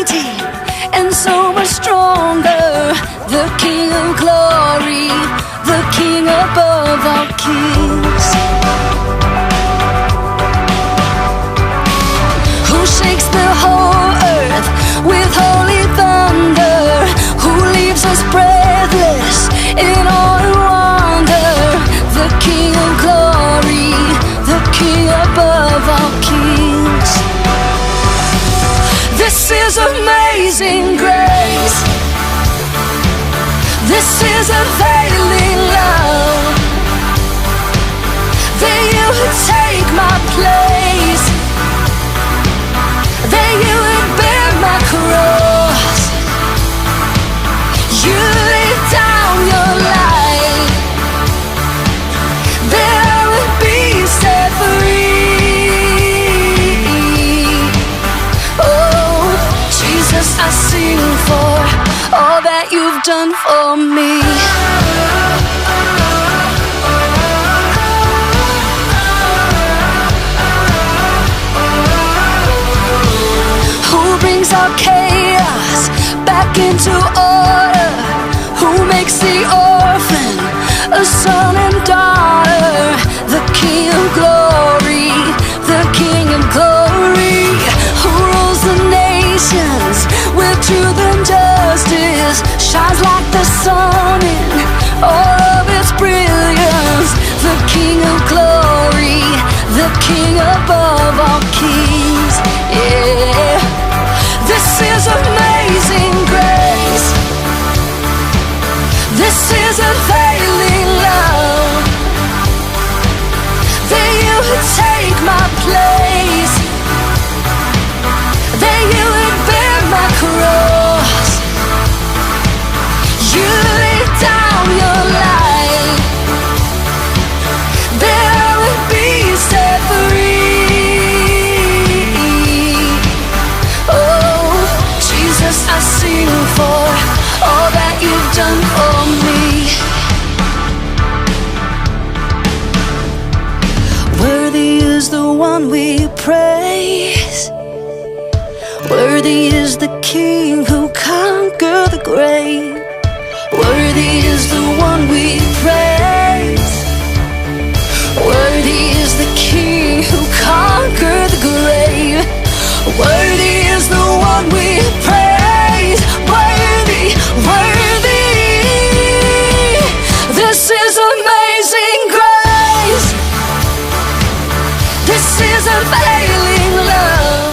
mighty and so much stronger. The King of glory, the King above all kings. Who shakes the whole earth with holy thunder, who leaves us breathless in awe and wonder. The King of glory, the King above all kings. This is amazing grace. This is unfailing love. That you would take my place, that you would bear my cross. You laid down your life, that I would be set free. Oh, Jesus, I sing for all that you've done for me. Who brings our chaos back into order? Who makes the orphan a son and daughter? The King of glory, the King of glory, who rules the nations with truth and justice, shines like the sun in all of its brilliance. The King of glory, the King above all kings. Yeah, this is amazing grace. This is unfailing love. That you would take my place, that you would bear my cross. You laid down your life, that I would be set free. Oh, Jesus, I sing for all that you've done for me. Worthy is the one we praise. Worthy is the King who conquered the grave. Worthy is the one we praise. Worthy is the King who conquered the grave. Worthy is the one we praise. Worthy, worthy. This is amazing grace. This is unfailing love.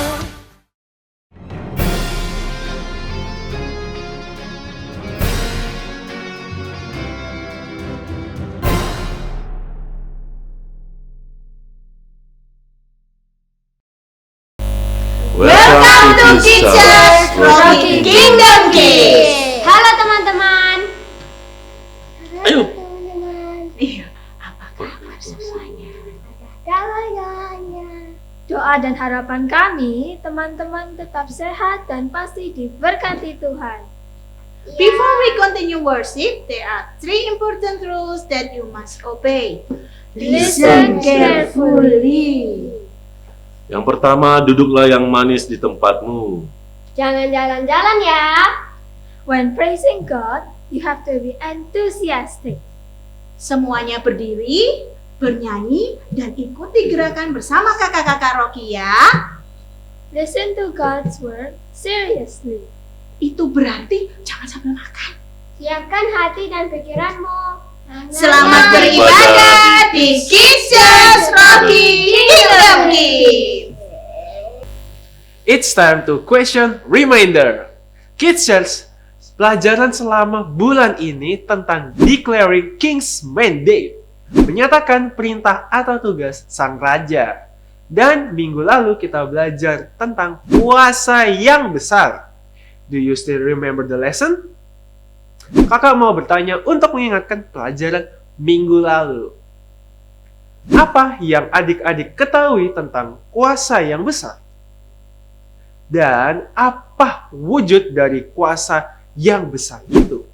Welcome to Teachers Rocky Kingdom Kids. Halo teman-teman. Ayo. Iya, apa kabar semuanya? Doa dan harapan kami, teman-teman tetap sehat dan pasti diberkati Tuhan. Before we continue worship, there are 3 important rules that you must obey. Listen carefully. Yang pertama, duduklah yang manis di tempatmu. Jangan jalan-jalan ya. When praising God, you have to be enthusiastic. Semuanya berdiri, bernyanyi, dan ikuti gerakan bersama kakak-kakak Rocky ya. Listen to God's word seriously. Itu berarti jangan sambil makan. Siapkan hati dan pikiranmu. Selamat beribadah di Teachers Rocky Kingdom Kids. It's time to question reminder. Kids, pelajaran selama bulan ini tentang declaring King's Mandate, menyatakan perintah atau tugas sang raja. Dan minggu lalu kita belajar tentang kuasa yang besar. Do you still remember the lesson? Kakak mau bertanya untuk mengingatkan pelajaran minggu lalu. Apa yang adik-adik ketahui tentang kuasa yang besar? Dan apa wujud dari kuasa yang besar itu?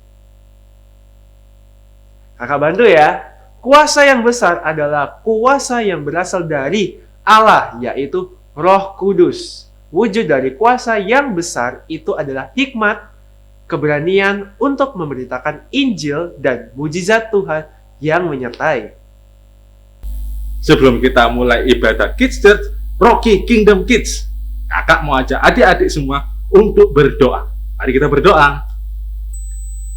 Kakak bantu ya. Kuasa yang besar adalah kuasa yang berasal dari Allah, yaitu Roh Kudus. wujud dari kuasa yang besar itu adalah hikmat, keberanian untuk memberitakan Injil, dan mujizat Tuhan yang menyertai. Sebelum kita mulai ibadah Kids Church, Rocky Kingdom Kids, kakak mau ajak adik-adik semua untuk berdoa. Mari kita berdoa.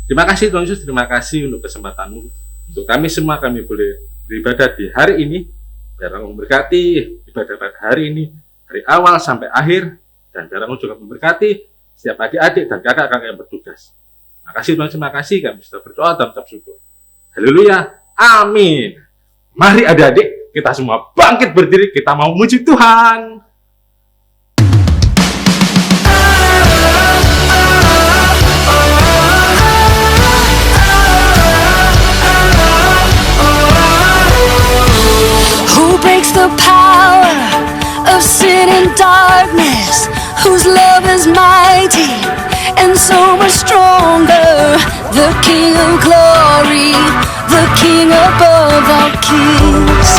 Terima kasih Tuhan Yesus, terima kasih untuk kesempatan-Mu. Untuk kami semua, kami boleh beribadah di hari ini. Biar Engkau memberkati ibadah pada hari ini, dari awal sampai akhir. Dan biar Engkau juga memberkati setiap adik-adik dan kakak-kakak yang bertugas. Terima kasih Tuhan, terima kasih. Kami sudah berdoa dan mengucap syukur. Haleluya, amin. Mari adik-adik, kita semua bangkit berdiri, kita mau memuji Tuhan. Who breaks the power of sin and darkness? Whose love is mighty and so much stronger? The King of glory, the King above all kings.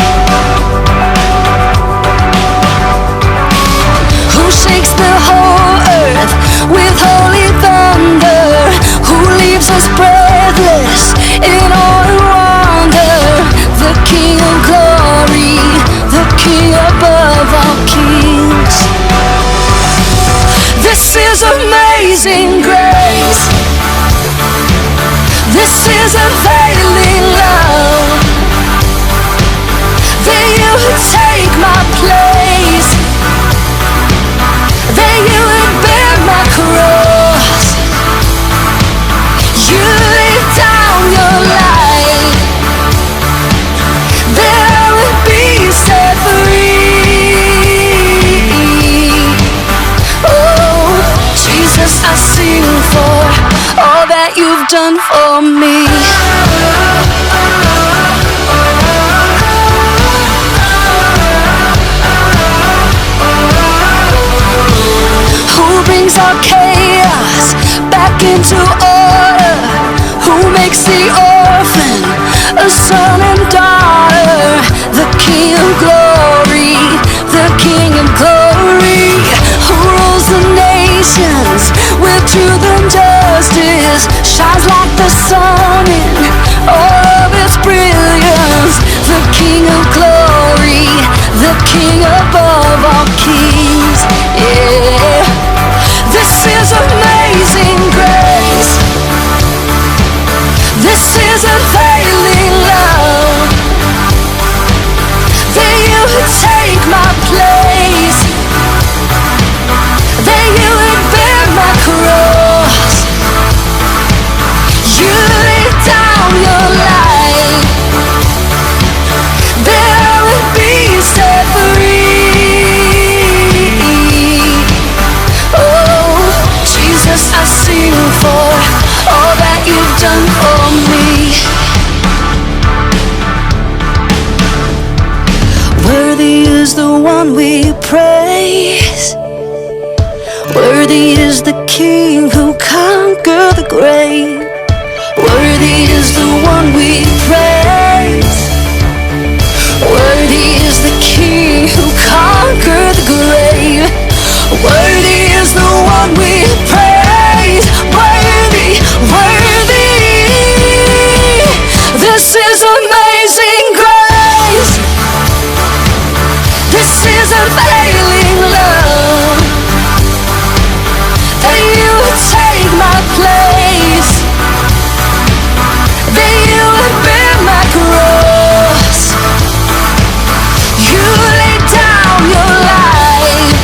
Who shakes the whole earth with holy thunder? Who leaves us breathless in awe and wonder? The King of glory, the King above all kings. This is amazing grace. This is unfailing love. That you would take my place. That you would bear my cross. You laid down your life. That I would be set free. Oh, Jesus, I sing for all that you've done for me. Who brings our chaos back into order? Who makes the orphan a son and daughter? The King of glory, the King of glory. Who rules the nations with truth and justice? Shines like the sun in all of its brilliance. The King of glory, the King above all kings. Yeah, this is amazing grace. This is unfailing love. That you would take my place. That you would bear my cross. You laid down your life. That I would be set free. Oh, Jesus, I sing for all that you've done for me. Worthy is the one we praise. Worthy is the King who conquered the grave. Worthy is the one we praise. Worthy is the King who conquered the grave. Worthy is the one we praise. Worthy, worthy. This is amazing grace. This is unfailing love. That you would take my place. That you would bear my cross. You laid down your life.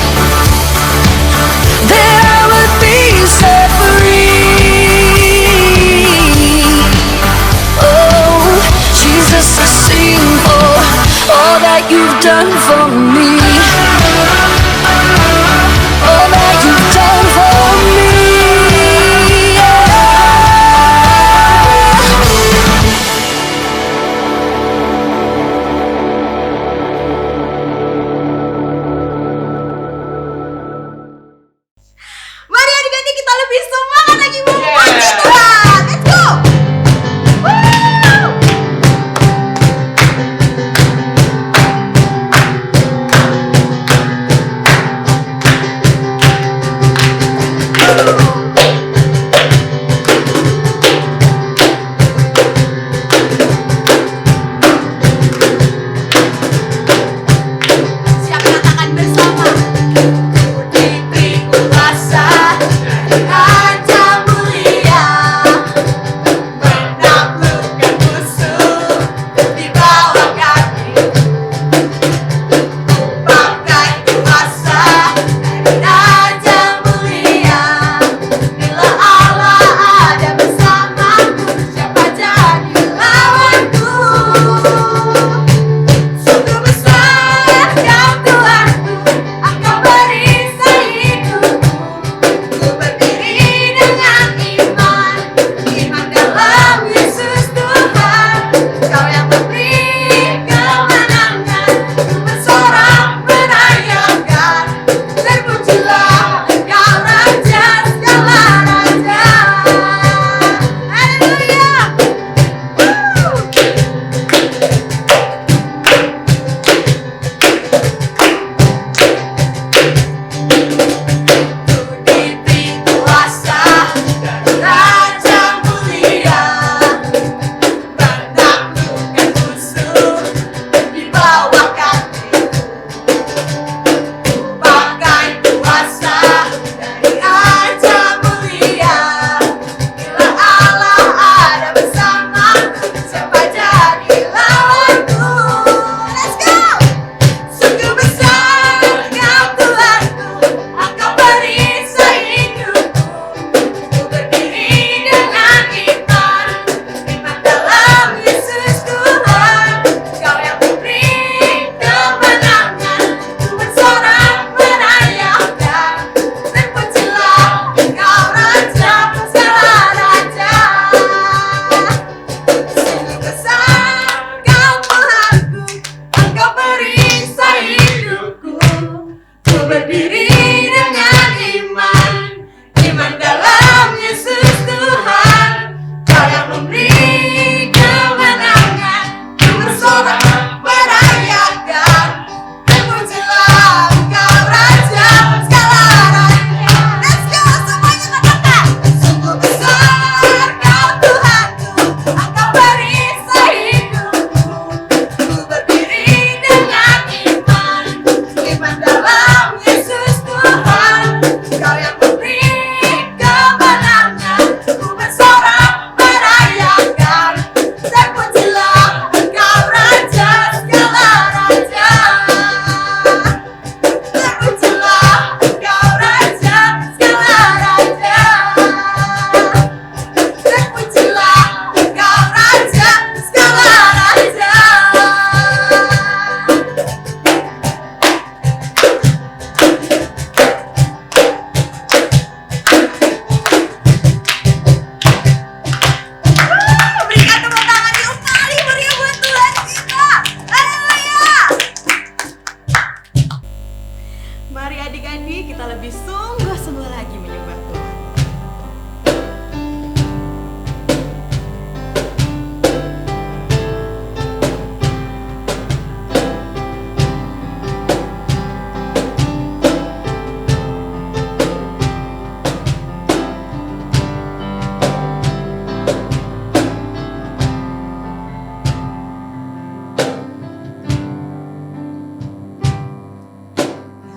lebih sungguh-sungguh lagi menyembah Tuhan.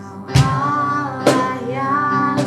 Kau Allah yang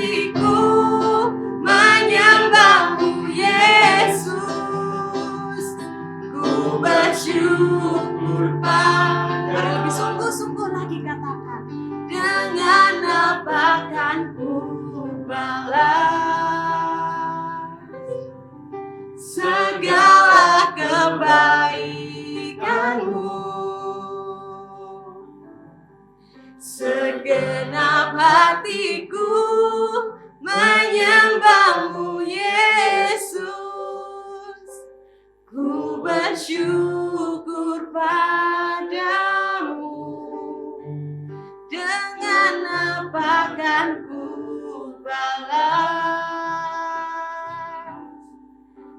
hatiku menyembahmu Yesus. Ku bersyukur Mari padamu. lebih sungguh-sungguh lagi katakan. Dengan apa kan ku balas segala kebaikanmu. Segenap hatiku menyembahmu Yesus. Ku bersyukur padamu. Dengan apa kan ku balas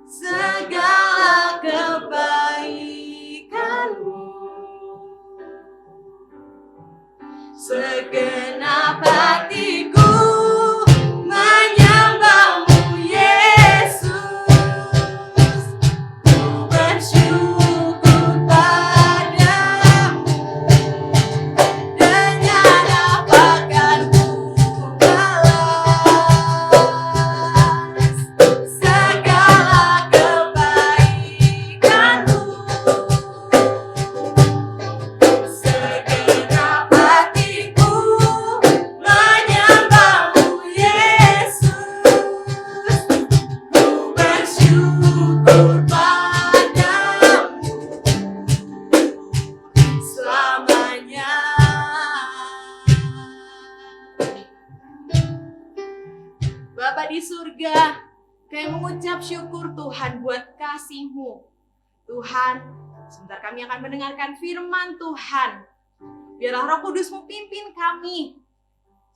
segala kebaikanmu. Segenap hatiku menyembahmu Yesus. Ku bersyukur padamu. Dengan apa kan ku balas segala kebaikanmu. Segenap hatiku menyembahmu Yesus. Ku bersyukur padamu selamanya. Bapa di surga, kami mengucap syukur Tuhan buat kasih-Mu. Tuhan, sebentar kami akan mendengarkan firman Tuhan. Biarlah Roh Kudus-Mu pimpin kami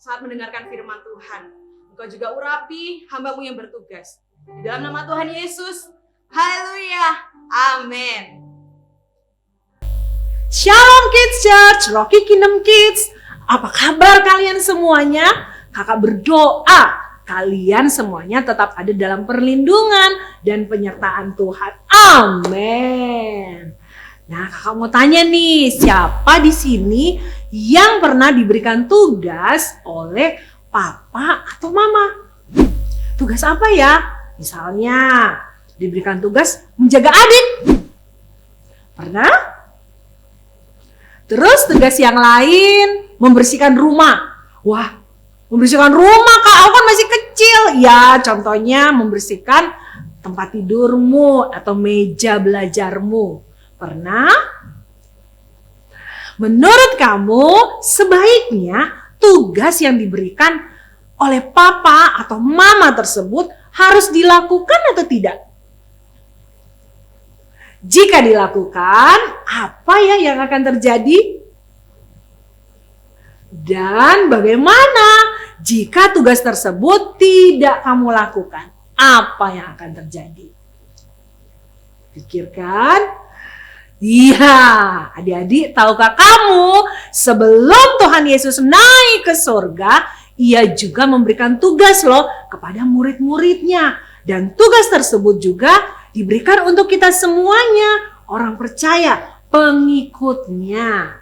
saat mendengarkan firman Tuhan. Engkau juga urapi hamba-Mu yang bertugas. Di dalam nama Tuhan Yesus, haleluya, amin. Shalom Kids Church, Rocky Kingdom Kids. Apa kabar kalian semuanya? Kakak berdoa kalian semuanya tetap ada dalam perlindungan dan penyertaan Tuhan. Amin. Nah, kakak mau tanya nih, siapa di sini yang pernah diberikan tugas oleh papa atau mama? Tugas apa ya? Misalnya diberikan tugas menjaga adik. Pernah? Terus tugas yang lain membersihkan rumah. Wah, membersihkan rumah Kak, aku kan masih kecil. Ya, contohnya membersihkan tempat tidurmu atau meja belajarmu. Pernah? Menurut kamu, sebaiknya tugas yang diberikan oleh papa atau mama tersebut harus dilakukan atau tidak? Jika dilakukan, apa ya yang akan terjadi? Dan bagaimana jika tugas tersebut tidak kamu lakukan? Apa yang akan terjadi? Pikirkan. Iya, adik-adik, tahukah kamu sebelum Tuhan Yesus naik ke surga, ia juga memberikan tugas loh kepada murid-muridnya. Dan tugas tersebut juga diberikan untuk kita semuanya, orang percaya, pengikutnya.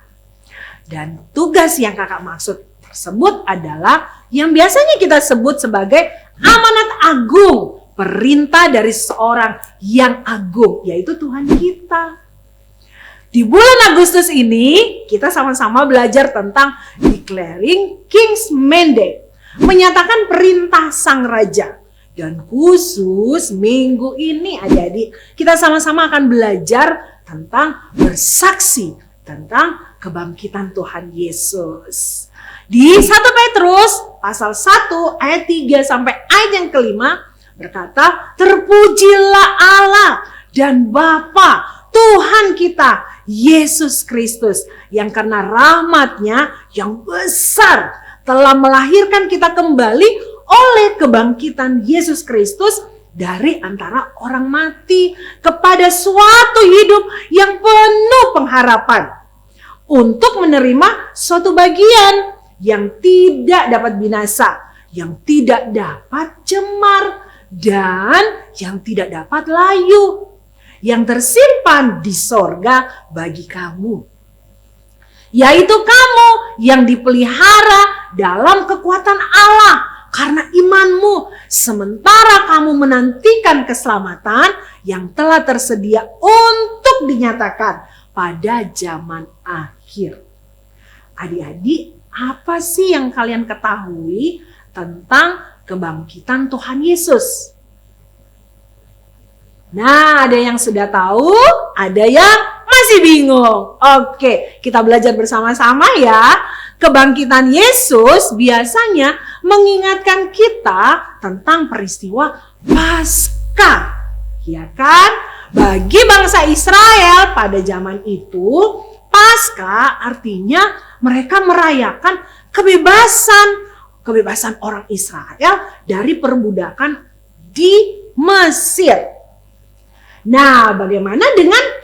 Dan tugas yang kakak maksud tersebut adalah yang biasanya kita sebut sebagai amanat agung, perintah dari seorang yang agung, yaitu Tuhan kita. Di bulan Agustus ini, kita sama-sama belajar tentang Declaring King's Mandate, menyatakan perintah Sang Raja. Dan khusus minggu ini adik-adik, kita sama-sama akan belajar tentang bersaksi, tentang kebangkitan Tuhan Yesus. Di 1 Petrus pasal 1 ayat 3 sampai ayat yang kelima berkata, terpujilah Allah dan Bapa Tuhan kita Yesus Kristus yang karena rahmat-Nya yang besar telah melahirkan kita kembali oleh kebangkitan Yesus Kristus dari antara orang mati kepada suatu hidup yang penuh pengharapan untuk menerima suatu bagian yang tidak dapat binasa, yang tidak dapat cemar, dan yang tidak dapat layu, yang tersimpan di sorga bagi kamu, yaitu kamu yang dipelihara dalam kekuatan Allah karena imanmu, sementara kamu menantikan keselamatan yang telah tersedia untuk dinyatakan pada zaman akhir. Adik-adik, apa sih yang kalian ketahui tentang kebangkitan Tuhan Yesus? Nah, ada yang sudah tahu, ada yang masih bingung. Oke, kita belajar bersama-sama ya. Kebangkitan Yesus biasanya mengingatkan kita tentang peristiwa Paskah. Ya kan? Bagi bangsa Israel pada zaman itu, Paskah artinya mereka merayakan kebebasan orang Israel dari perbudakan di Mesir. Nah, bagaimana dengan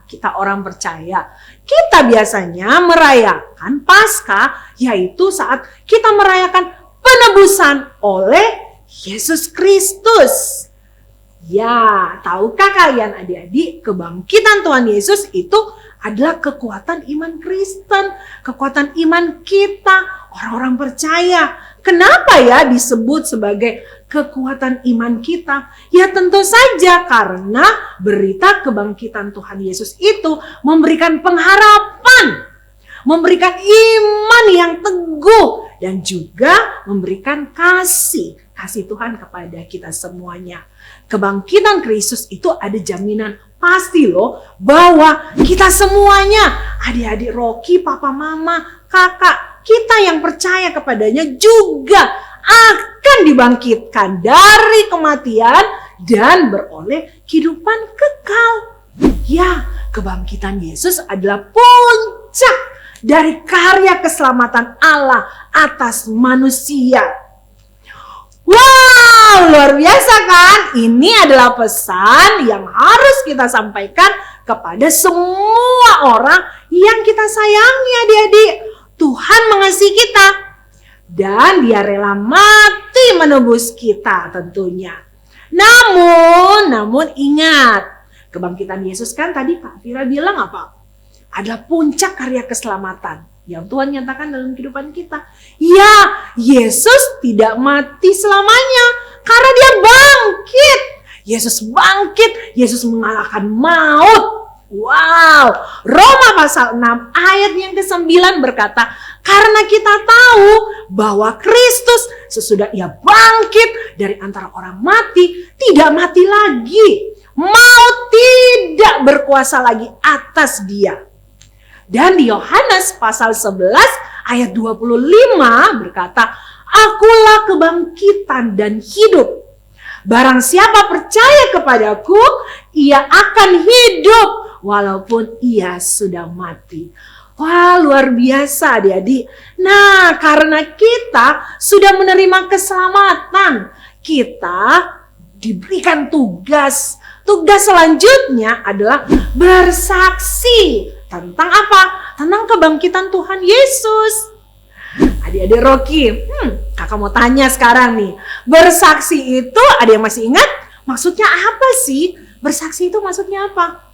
kita orang percaya? Kita biasanya merayakan Paskah, yaitu saat kita merayakan penebusan oleh Yesus Kristus. Ya, tahukah kalian adik-adik, kebangkitan Tuhan Yesus itu adalah kekuatan iman Kristen, kekuatan iman kita, orang-orang percaya. Kenapa ya disebut sebagai kekuatan iman kita? Ya tentu saja karena berita kebangkitan Tuhan Yesus itu memberikan pengharapan, memberikan iman yang teguh, dan juga memberikan kasih Tuhan kepada kita semuanya. Kebangkitan Kristus itu ada jaminan pasti loh bahwa kita semuanya, adik-adik Rocky, papa mama, kakak, kita yang percaya kepadanya juga akan dibangkitkan dari kematian dan beroleh kehidupan kekal. Ya, kebangkitan Yesus adalah puncak dari karya keselamatan Allah atas manusia. Wow, luar biasa kan? Ini adalah pesan yang harus kita sampaikan kepada semua orang yang kita sayangi, adik-adik. Tuhan mengasihi kita dan Dia rela mati menebus kita tentunya. Namun ingat, kebangkitan Yesus kan tadi Kak Fira bilang apa? Adalah puncak karya keselamatan yang Tuhan nyatakan dalam kehidupan kita. Ya, Yesus tidak mati selamanya karena Dia bangkit. Yesus bangkit, Yesus mengalahkan maut. Wow, Roma pasal 6 ayat yang ke-9 berkata, karena kita tahu bahwa Kristus sesudah Ia bangkit dari antara orang mati, tidak mati lagi. Maut tidak berkuasa lagi atas Dia. Dan di Yohanes pasal 11 ayat 25 berkata, akulah kebangkitan dan hidup. Barang siapa percaya kepadaku, ia akan hidup walaupun ia sudah mati. Wah, luar biasa adik-adik. Nah, karena kita sudah menerima keselamatan, kita diberikan tugas. Tugas selanjutnya adalah bersaksi. Tentang apa? Tentang kebangkitan Tuhan Yesus. Adik-adik Rocky, kakak mau tanya sekarang nih. Bersaksi itu, ada yang masih ingat? Maksudnya apa sih? Bersaksi itu maksudnya apa?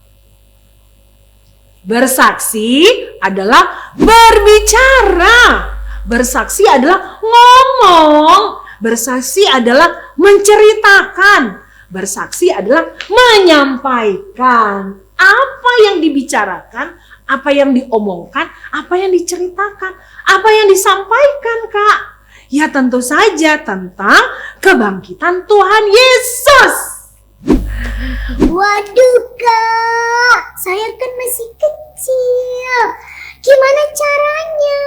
Bersaksi adalah berbicara. Bersaksi adalah ngomong. Bersaksi adalah menceritakan. Bersaksi adalah menyampaikan. Apa yang dibicarakan, apa yang diomongkan, apa yang diceritakan, apa yang disampaikan, Kak? Ya tentu saja tentang kebangkitan Tuhan Yesus. Waduh Kak, saya kan masih kecil. Gimana caranya?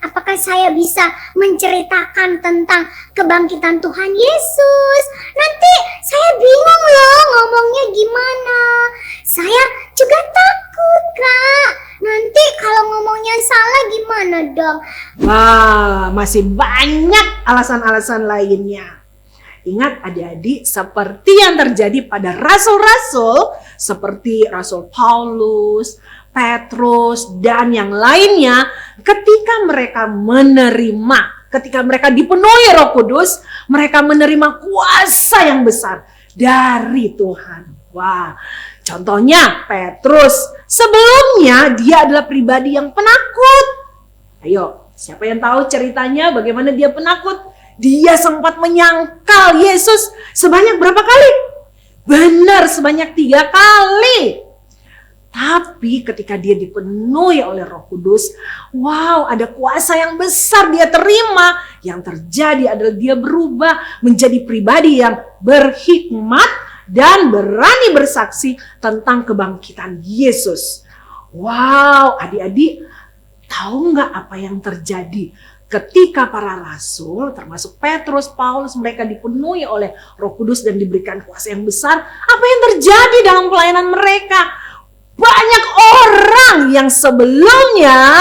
Apakah saya bisa menceritakan tentang kebangkitan Tuhan Yesus? Nanti saya bingung loh ngomongnya gimana. Saya juga takut Kak. Nanti kalau ngomongnya salah gimana dong? Wah, masih banyak alasan-alasan lainnya. Ingat adik-adik, seperti yang terjadi pada rasul-rasul, seperti Rasul Paulus, Petrus, dan yang lainnya, ketika mereka dipenuhi Roh Kudus, mereka menerima kuasa yang besar dari Tuhan. Wah, contohnya Petrus, sebelumnya dia adalah pribadi yang penakut. Ayo, siapa yang tahu ceritanya bagaimana dia penakut? Dia sempat menyangkal Yesus sebanyak berapa kali? Benar, sebanyak 3 kali. Tapi ketika dia dipenuhi oleh Roh Kudus, wow, ada kuasa yang besar dia terima. Yang terjadi adalah dia berubah menjadi pribadi yang berhikmat dan berani bersaksi tentang kebangkitan Yesus. Wow, adik-adik, tahu nggak apa yang terjadi ketika para rasul, termasuk Petrus, Paulus, mereka dipenuhi oleh Roh Kudus dan diberikan kuasa yang besar? Apa yang terjadi dalam pelayanan mereka? Banyak orang yang sebelumnya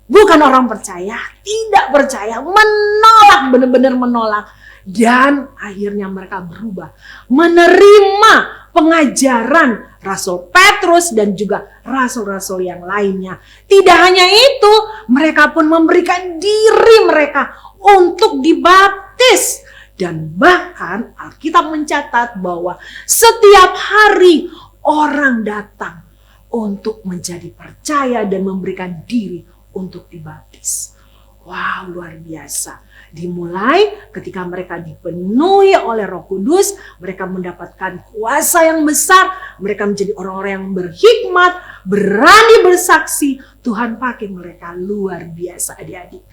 bukan orang percaya, tidak percaya, menolak, benar-benar menolak. Dan akhirnya mereka berubah, menerima pengajaran Rasul Petrus dan juga rasul-rasul yang lainnya. Tidak hanya itu, mereka pun memberikan diri mereka untuk dibaptis. Dan bahkan Alkitab mencatat bahwa setiap hari orang datang untuk menjadi percaya dan memberikan diri untuk dibaptis. Wow, luar biasa. Dimulai ketika mereka dipenuhi oleh Roh Kudus, mereka mendapatkan kuasa yang besar, mereka menjadi orang-orang yang berhikmat, berani bersaksi. Tuhan pakai mereka luar biasa, adik-adik.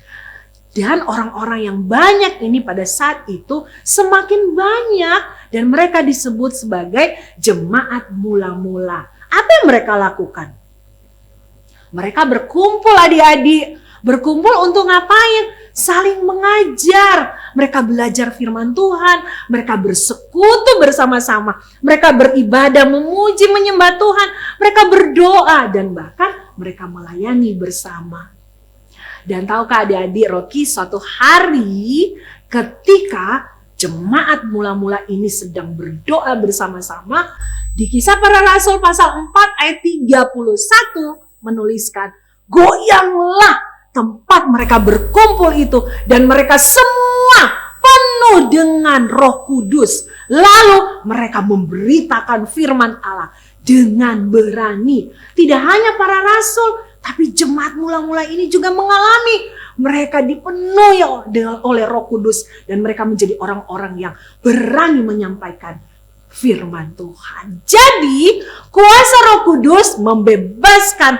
Dan orang-orang yang banyak ini pada saat itu semakin banyak dan mereka disebut sebagai jemaat mula-mula. Apa yang mereka lakukan? Mereka berkumpul, adik-adik. Berkumpul untuk ngapain? Saling mengajar. Mereka belajar firman Tuhan. Mereka bersekutu bersama-sama. Mereka beribadah, memuji, menyembah Tuhan. Mereka berdoa dan bahkan mereka melayani bersama. Dan tahukah adik-adik, Rocky, suatu hari ketika jemaat mula-mula ini sedang berdoa bersama-sama, di Kisah Para Rasul pasal 4 ayat 31 menuliskan, goyanglah tempat mereka berkumpul itu dan mereka semua penuh dengan Roh Kudus. Lalu mereka memberitakan firman Allah dengan berani. Tidak hanya para rasul, tapi jemaat mula-mula ini juga mengalami. Mereka dipenuhi oleh Roh Kudus dan mereka menjadi orang-orang yang berani menyampaikan firman Tuhan. Jadi kuasa Roh Kudus membebaskan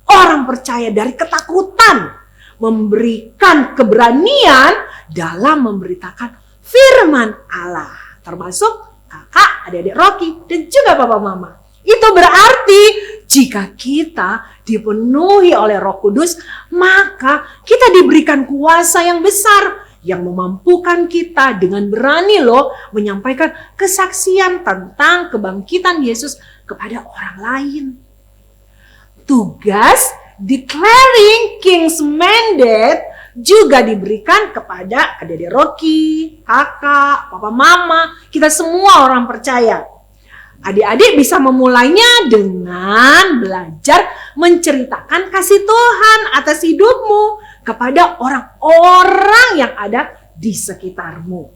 orang percaya dari ketakutan, memberikan keberanian dalam memberitakan firman Allah, termasuk kakak, adik-adik Rocky, dan juga papa mama. Itu berarti jika kita dipenuhi oleh Roh Kudus, maka kita diberikan kuasa yang besar yang memampukan kita dengan berani menyampaikan kesaksian tentang kebangkitan Yesus kepada orang lain. Tugas declaring King's Mandate juga diberikan kepada adik-adik Rocky, kakak, papa mama, kita semua orang percaya. Adik-adik bisa memulainya dengan belajar menceritakan kasih Tuhan atas hidupmu kepada orang-orang yang ada di sekitarmu.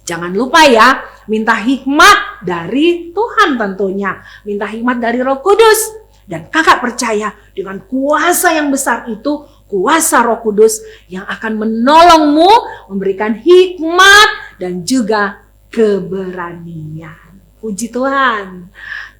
Jangan lupa ya, minta hikmat dari Tuhan tentunya. Minta hikmat dari Roh Kudus. Dan kakak percaya dengan kuasa yang besar itu, kuasa Roh Kudus yang akan menolongmu, memberikan hikmat dan juga keberanian. Puji Tuhan.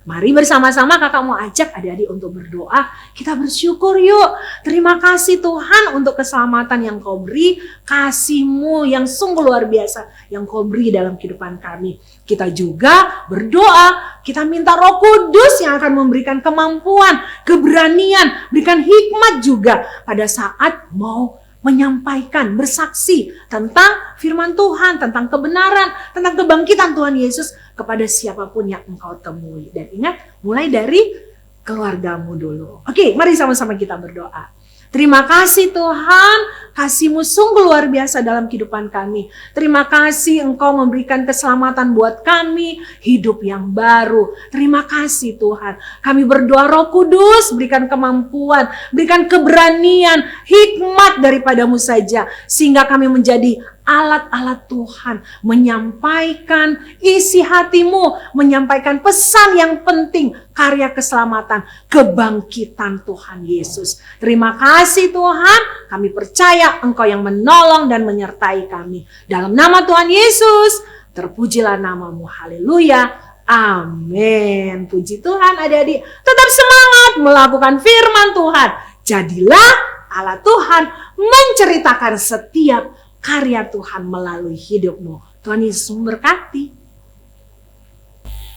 Mari bersama-sama kakak mau ajak adik-adik untuk berdoa. Kita bersyukur yuk. Terima kasih Tuhan untuk keselamatan yang kau beri. Kasih-Mu yang sungguh luar biasa yang kau beri dalam kehidupan kami. Kita juga berdoa. Kita minta Roh Kudus yang akan memberikan kemampuan, keberanian, berikan hikmat juga pada saat mau menyampaikan, bersaksi tentang firman Tuhan, tentang kebenaran, tentang kebangkitan Tuhan Yesus kepada siapapun yang engkau temui. Dan ingat, mulai dari keluargamu dulu. Oke, mari sama-sama kita berdoa. Terima kasih Tuhan, kasih-Mu sungguh luar biasa dalam kehidupan kami. Terima kasih Engkau memberikan keselamatan buat kami, hidup yang baru. Terima kasih Tuhan. Kami berdoa Roh Kudus, berikan kemampuan, berikan keberanian, hikmat daripada-Mu saja. Sehingga kami menjadi alat-alat Tuhan, menyampaikan isi hatimu, menyampaikan pesan yang penting, karya keselamatan, kebangkitan Tuhan Yesus. Terima kasih Tuhan, kami percaya Engkau yang menolong dan menyertai kami. Dalam nama Tuhan Yesus, terpujilah namamu, haleluya, amin. Puji Tuhan adik-adik, tetap semangat melakukan firman Tuhan. Jadilah alat Tuhan menceritakan setiap karya Tuhan melalui hidupmu. Tuhan Yesus memberkati.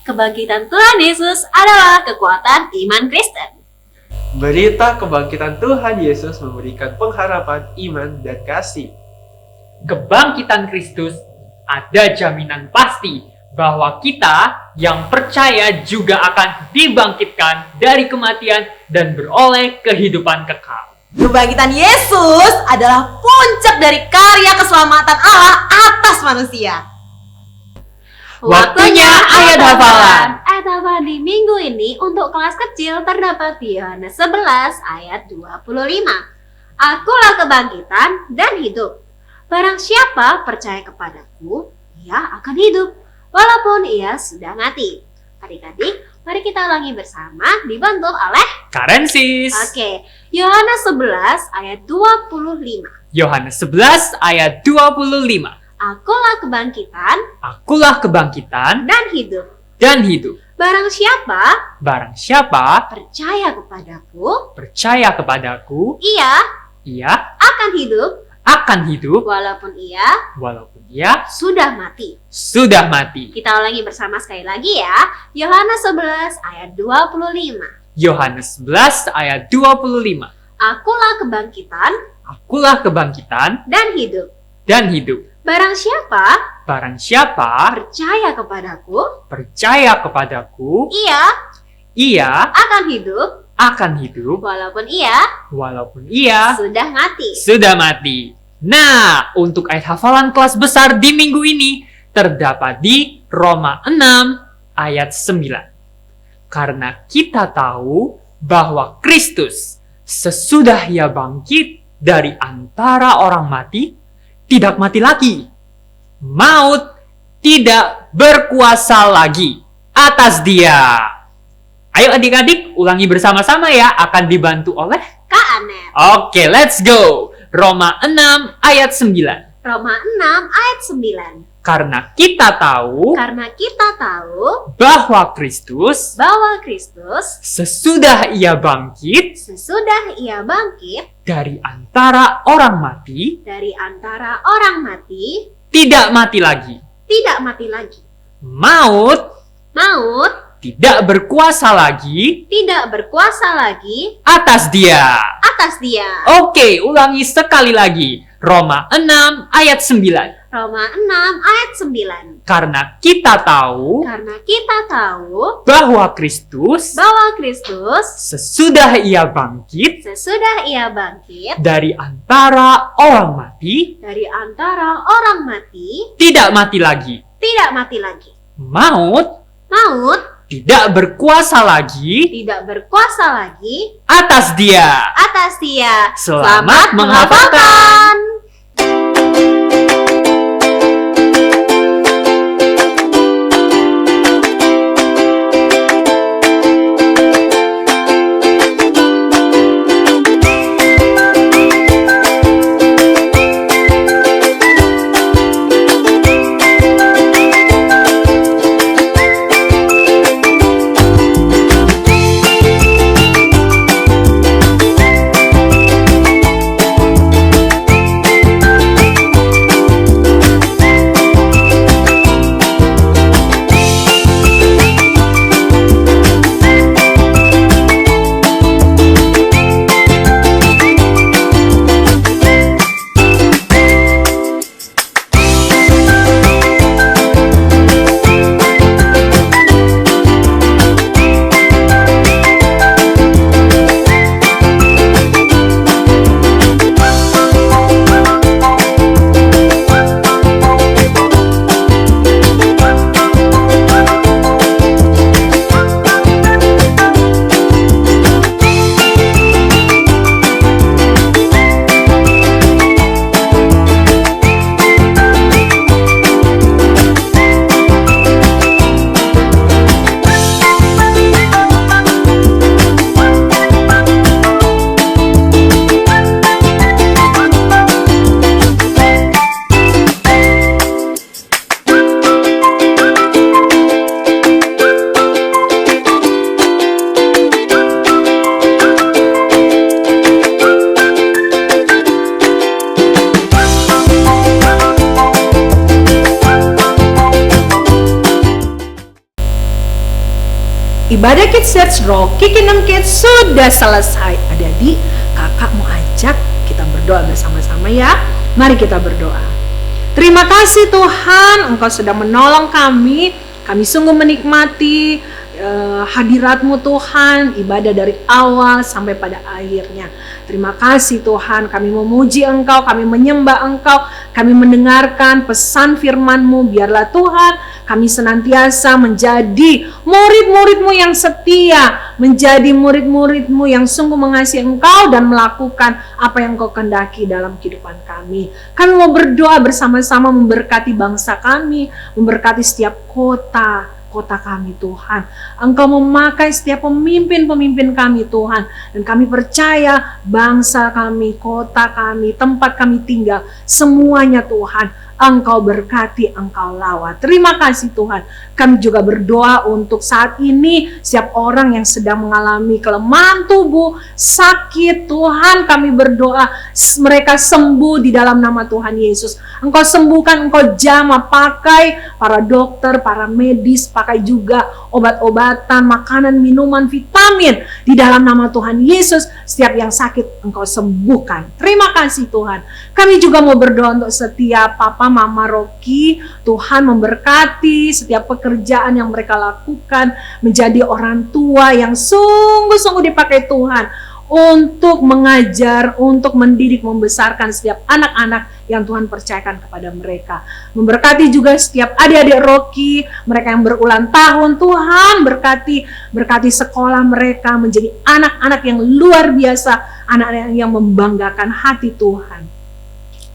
Kebangkitan Tuhan Yesus adalah kekuatan iman Kristen. Berita kebangkitan Tuhan Yesus memberikan pengharapan, iman, dan kasih. Kebangkitan Kristus ada jaminan pasti bahwa kita yang percaya juga akan dibangkitkan dari kematian dan beroleh kehidupan kekal. Kebangkitan Yesus adalah puncak dari karya keselamatan Allah atas manusia. Waktunya ayat hafalan. Ayat hafalan di minggu ini untuk kelas kecil terdapat di Yohanes 11 ayat 25. Akulah kebangkitan dan hidup. Barang siapa percaya kepadaku, ia akan hidup, walaupun ia sudah mati. Adik-adik, mari kita ulangi bersama dibantu oleh Karensis. Oke, Yohanes 11 ayat 25. Yohanes 11 ayat 25. Akulah kebangkitan Akulah kebangkitan dan hidup. dan hidup. Barang siapa Barang siapa percaya kepadaku, percaya kepadaku, ia ia akan hidup akan hidup walaupun ia walaupun ia sudah mati. sudah mati. Kita ulangi bersama sekali lagi ya. Yohanes 11 ayat 25. Yohanes 11 ayat 25. Akulah kebangkitan Akulah kebangkitan dan hidup. dan hidup. Barang siapa Barang siapa percaya kepadaku, percaya kepadaku, ia ia akan hidup walaupun sudah ia mati. sudah mati. Nah, untuk ayat hafalan kelas besar di minggu ini terdapat di Roma 6 ayat 9. Karena kita tahu bahwa Kristus sesudah ia bangkit dari antara orang mati, tidak mati lagi. Maut tidak berkuasa lagi atas dia. Ayo adik-adik, ulangi bersama-sama ya, akan dibantu oleh Kak Anet. Oke, let's go. Roma 6 ayat 9. Roma 6 ayat 9. Karena kita tahu bahwa Kristus sesudah ia bangkit dari antara orang mati, tidak mati lagi. Maut tidak berkuasa lagi atas dia. Oke, ulangi sekali lagi. Roma 6 ayat 9. Roma 6 ayat 9. Karena kita tahu bahwa Kristus sesudah ia bangkit dari antara orang mati, tidak mati lagi. Maut tidak berkuasa lagi atas dia. Selamat menghafalkan. Ibadah Kids Church Rocky Kingdom Kids sudah selesai. Adik-adik, kakak mau ajak kita berdoa bersama-sama ya. Mari kita berdoa. Terima kasih Tuhan, Engkau sudah menolong kami. Kami sungguh menikmati hadirat-Mu Tuhan, ibadah dari awal sampai pada akhirnya. Terima kasih Tuhan, kami memuji Engkau, kami menyembah Engkau, kami mendengarkan pesan firman-Mu. Biarlah Tuhan, kami senantiasa menjadi murid-murid-Mu yang setia, menjadi murid-murid-Mu yang sungguh mengasihi Engkau dan melakukan apa yang Engkau kehendaki dalam kehidupan kami. Kami mau berdoa bersama-sama memberkati bangsa kami, memberkati setiap kota kami Tuhan. Engkau memakai setiap pemimpin-pemimpin kami Tuhan. Dan kami percaya bangsa kami, kota kami, tempat kami tinggal, semuanya Tuhan, Engkau berkati, Engkau lawat. Terima kasih Tuhan. Kami juga berdoa untuk saat ini setiap orang yang sedang mengalami kelemahan tubuh, sakit, Tuhan kami berdoa mereka sembuh di dalam nama Tuhan Yesus. Engkau sembuhkan, Engkau jamah, pakai para dokter, para medis, pakai juga obat-obatan, makanan, minuman, vitamin di dalam nama Tuhan Yesus. Setiap yang sakit Engkau sembuhkan. Terima kasih Tuhan. Kami juga mau berdoa untuk setiap Papa Mama Rocky. Tuhan memberkati setiap pekerjaan yang mereka lakukan, menjadi orang tua yang sungguh-sungguh dipakai Tuhan untuk mengajar, untuk mendidik, membesarkan setiap anak-anak yang Tuhan percayakan kepada mereka. Memberkati juga setiap adik-adik Rocky, mereka yang berulang tahun. Tuhan berkati sekolah mereka menjadi anak-anak yang luar biasa, anak-anak yang membanggakan hati Tuhan.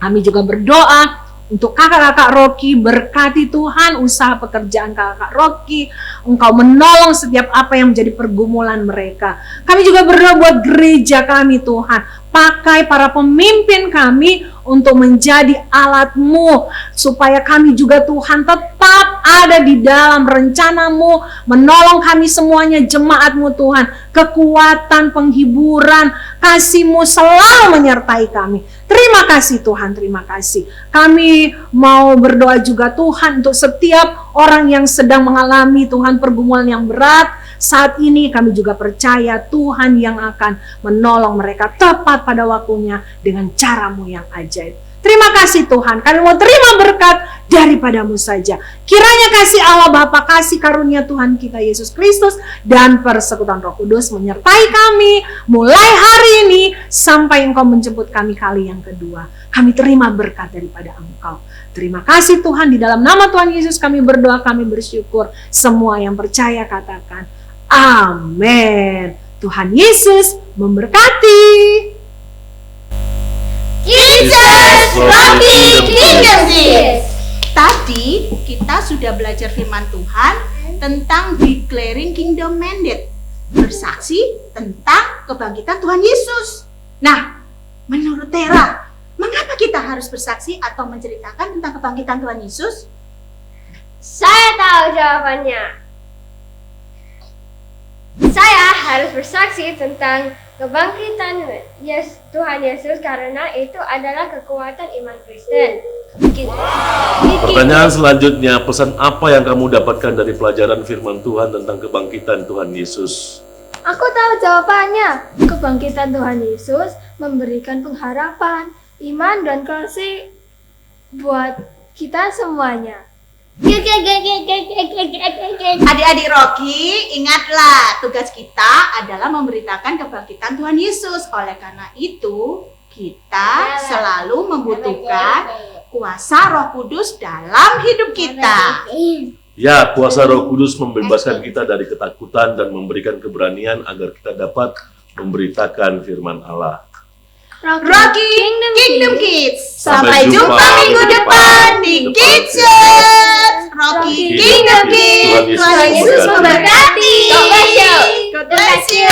Kami juga berdoa untuk kakak-kakak Rocky, berkati Tuhan usaha pekerjaan kakak Rocky. Engkau menolong setiap apa yang menjadi pergumulan mereka. Kami juga berdoa buat gereja kami Tuhan. Pakai para pemimpin kami untuk menjadi alat-Mu, supaya kami juga Tuhan tetap ada di dalam rencana-Mu, menolong kami semuanya, jemaat-Mu Tuhan. Kekuatan, penghiburan, kasih-Mu selalu menyertai kami. Terima kasih Tuhan, terima kasih. Kami mau berdoa juga Tuhan untuk setiap orang yang sedang mengalami Tuhan pergumulan yang berat. Saat ini kami juga percaya Tuhan yang akan menolong mereka tepat pada waktunya dengan cara-Mu yang ajaib. Terima kasih Tuhan, kami mau terima berkat daripada-Mu saja. Kiranya kasih Allah Bapa, kasih karunia Tuhan kita Yesus Kristus, dan persekutuan Roh Kudus menyertai kami mulai hari ini sampai Engkau menjemput kami kali yang kedua. Kami terima berkat daripada Engkau. Terima kasih Tuhan, di dalam nama Tuhan Yesus kami berdoa, kami bersyukur. Semua yang percaya katakan amin. Tuhan Yesus memberkati. Kids Rocky Kingdom Kids. Tadi kita sudah belajar firman Tuhan tentang declaring kingdom mandate, bersaksi tentang kebangkitan Tuhan Yesus. Nah, menurut Tera, mengapa kita harus bersaksi atau menceritakan tentang kebangkitan Tuhan Yesus? Saya tahu jawabannya. Saya harus bersaksi tentang kebangkitan Tuhan Yesus karena itu adalah kekuatan iman Kristen. Pertanyaan selanjutnya, pesan apa yang kamu dapatkan dari pelajaran firman Tuhan tentang kebangkitan Tuhan Yesus? Aku tahu jawabannya. Kebangkitan Tuhan Yesus memberikan pengharapan, iman, dan kasih buat kita semuanya. Adik-adik Rocky, ingatlah tugas kita adalah memberitakan kebangkitan Tuhan Yesus. Oleh karena itu, kita selalu membutuhkan kuasa Roh Kudus dalam hidup kita. Ya, kuasa Roh Kudus membebaskan kita dari ketakutan dan memberikan keberanian agar kita dapat memberitakan firman Allah. Rocky Kingdom Kids. Sampai jumpa minggu depan di Kids Church. Rocky Kingdom Kids. Tuhan Yesus memberkati. God bless you.